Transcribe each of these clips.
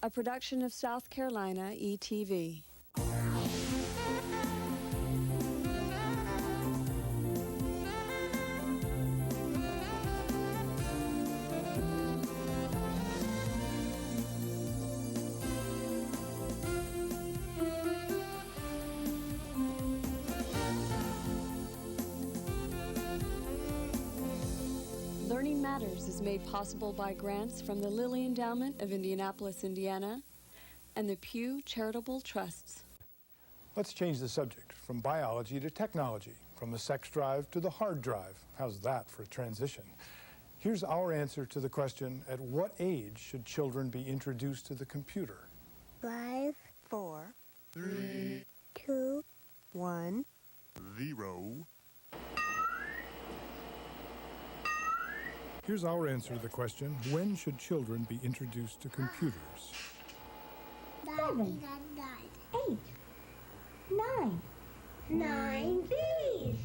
a production of South Carolina ETV. Learning Matters is made possible by grants from the Lilly Endowment of Indianapolis, Indiana, and the Pew Charitable Trusts. Let's change the subject from biology to technology, from the sex drive to the hard drive. How's that for a transition? Here's our answer to the question, at what age should children be introduced to the computer? 5, 4, 3, 2, 1, 0. Here's our answer to the question, when should children be introduced to computers? 7, 8, 9. 9 babies.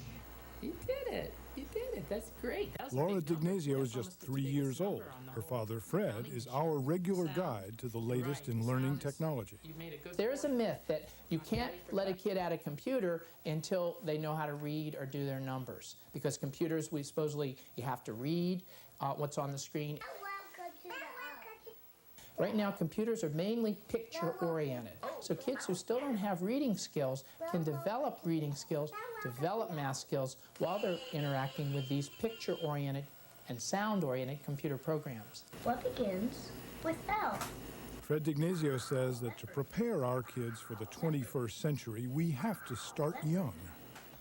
You did it. You did it. That's great. That was a Laura big number. Dignazio is That's just almost the 3 biggest years old. number on the Her whole father, Fred, counting is our regular sounds. guide to the latest Right. in learning Sounds- technology. You made a good There's a point. myth that you can't let a kid at a computer until they know how to read or do their numbers. Because computers, we supposedly, you have to read what's on the screen. Right now, computers are mainly picture-oriented. So kids who still don't have reading skills can develop reading skills, develop math skills, while they're interacting with these picture-oriented and sound-oriented computer programs. What begins with L? Fred Dignazio says that to prepare our kids for the 21st century, we have to start young.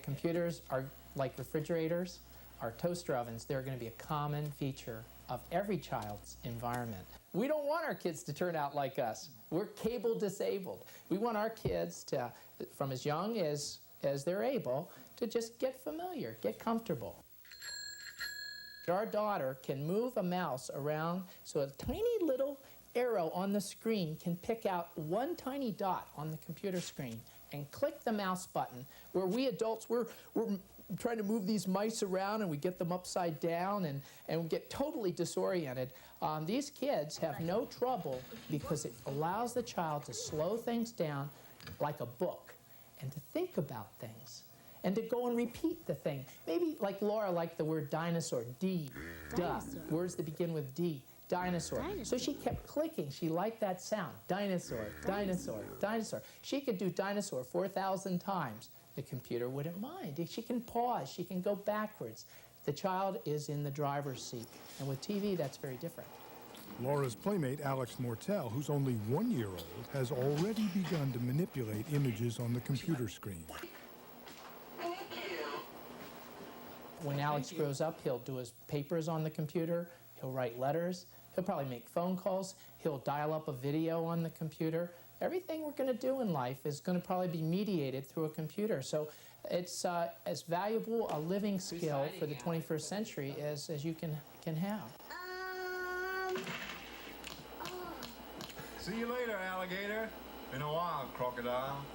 Computers are like refrigerators, or toaster ovens. They're going to be a common feature of every child's environment. We don't want our kids to turn out like us. We're cable disabled. We want our kids to, from as young as they're able, to just get familiar, get comfortable. Our daughter can move a mouse around so a tiny little arrow on the screen can pick out one tiny dot on the computer screen and click the mouse button, where we adults, we're trying to move these mice around and we get them upside down and we get totally disoriented. These kids have no trouble because it allows the child to slow things down like a book and to think about things and to go and repeat the thing. Maybe like Laura liked the word dinosaur, D, duh, words that begin with D. Dinosaur. So she kept clicking. She liked that sound. Dinosaur, dinosaur, dinosaur. She could do dinosaur 4,000 times. The computer wouldn't mind. She can pause. She can go backwards. The child is in the driver's seat. And with TV, that's very different. Laura's playmate, Alex Mortel, who's only 1 year old, has already begun to manipulate images on the computer screen. When Alex grows up, he'll do his papers on the computer. He'll write letters. He'll probably make phone calls. He'll dial up a video on the computer. Everything we're going to do in life is going to probably be mediated through a computer. So it's as valuable a living skill for the 21st century as you can have. See you later, alligator. Been a while, crocodile.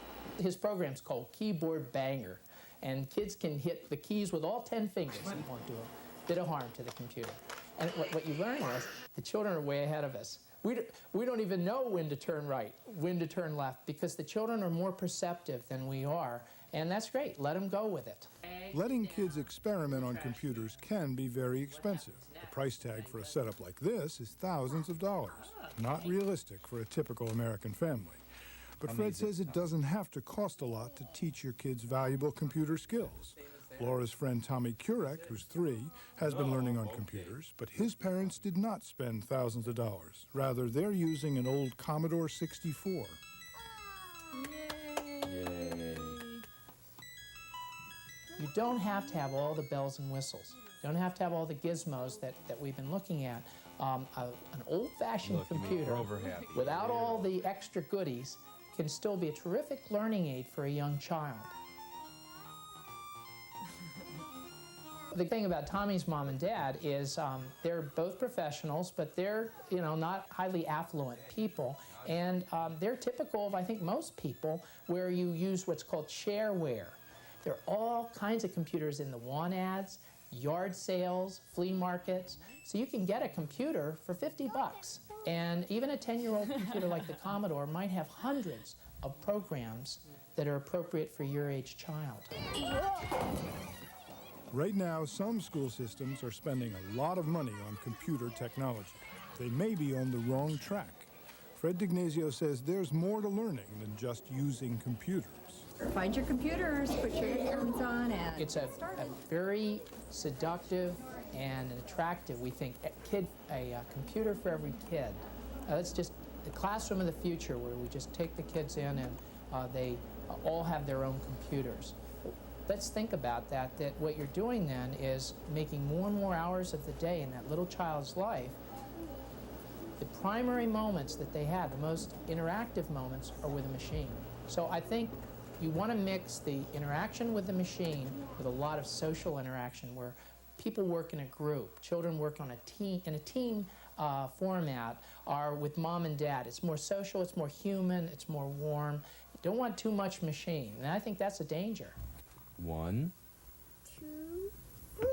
His program's called Keyboard Banger, and kids can hit the keys with all 10 fingers. It won't do a bit of harm to the computer. And what you learn is the children are way ahead of us. We don't even know when to turn right, when to turn left, because the children are more perceptive than we are, and that's great. Let them go with it. Letting kids experiment on computers can be very expensive. The price tag for a setup like this is thousands of dollars. Not realistic for a typical American family. But Fred says it doesn't have to cost a lot to teach your kids valuable computer skills. Laura's friend Tommy Kurek, who's 3, has been learning on computers, but his parents did not spend thousands of dollars. Rather, they're using an old Commodore 64. You don't have to have all the bells and whistles. You don't have to have all the gizmos that we've been looking at. An old-fashioned computer without all the extra goodies can still be a terrific learning aid for a young child. The thing about Tommy's mom and dad is they're both professionals, but they're not highly affluent people, and they're typical of, I think, most people, where you use what's called shareware. There are all kinds of computers in the want ads yard sales, flea markets. So you can get a computer for 50 bucks. And even a 10-year-old computer like the Commodore might have hundreds of programs that are appropriate for your age child. Right now, some school systems are spending a lot of money on computer technology. They may be on the wrong track. Fred D'Ignazio says there's more to learning than just using computers. Find your computers, put your headphones on, and It's a very seductive and attractive, we think, a computer for every kid. That's just the classroom of the future, where we just take the kids in and they all have their own computers. Let's think about that what you're doing then is making more and more hours of the day in that little child's life. The primary moments that they have, the most interactive moments, are with a machine. So I think you want to mix the interaction with the machine with a lot of social interaction, where people work in a group, children work on in a team format, or with mom and dad. It's more social, it's more human, it's more warm. You don't want too much machine, and I think that's a danger. 1, 2, 3.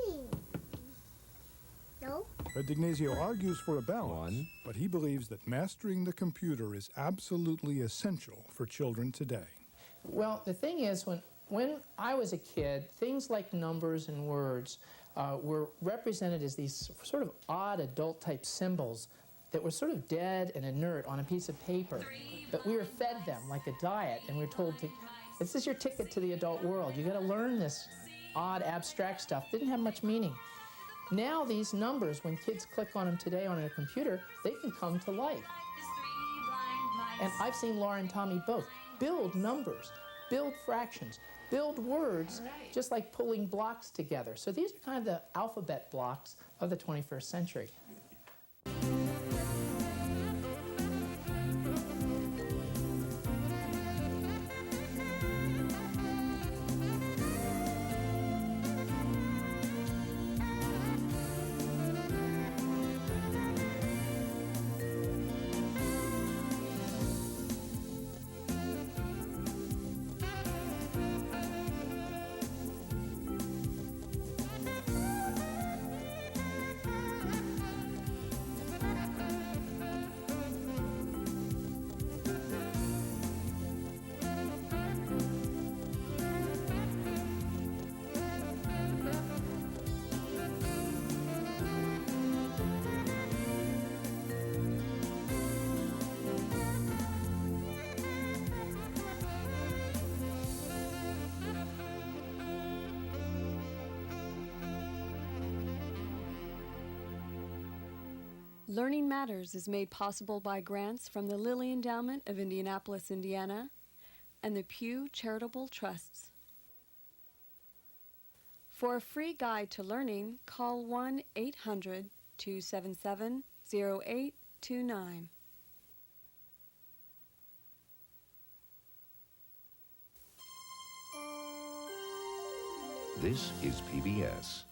No? Fred D'Ignazio argues for a balance, 1. but he believes that mastering the computer is absolutely essential for children today. Well, the thing is, when I was a kid, things like numbers and words were represented as these sort of odd adult-type symbols that were sort of dead and inert on a piece of paper. But we were fed them like a diet, and we were told, this is your ticket to the adult world. You got to learn this odd, abstract stuff. Didn't have much meaning. Now these numbers, when kids click on them today on a computer, they can come to life. And I've seen Laura and Tommy both build numbers, build fractions, build words, just like pulling blocks together. So these are kind of the alphabet blocks of the 21st century. Learning Matters is made possible by grants from the Lilly Endowment of Indianapolis, Indiana, and the Pew Charitable Trusts. For a free guide to learning, call 1-800-277-0829. This is PBS.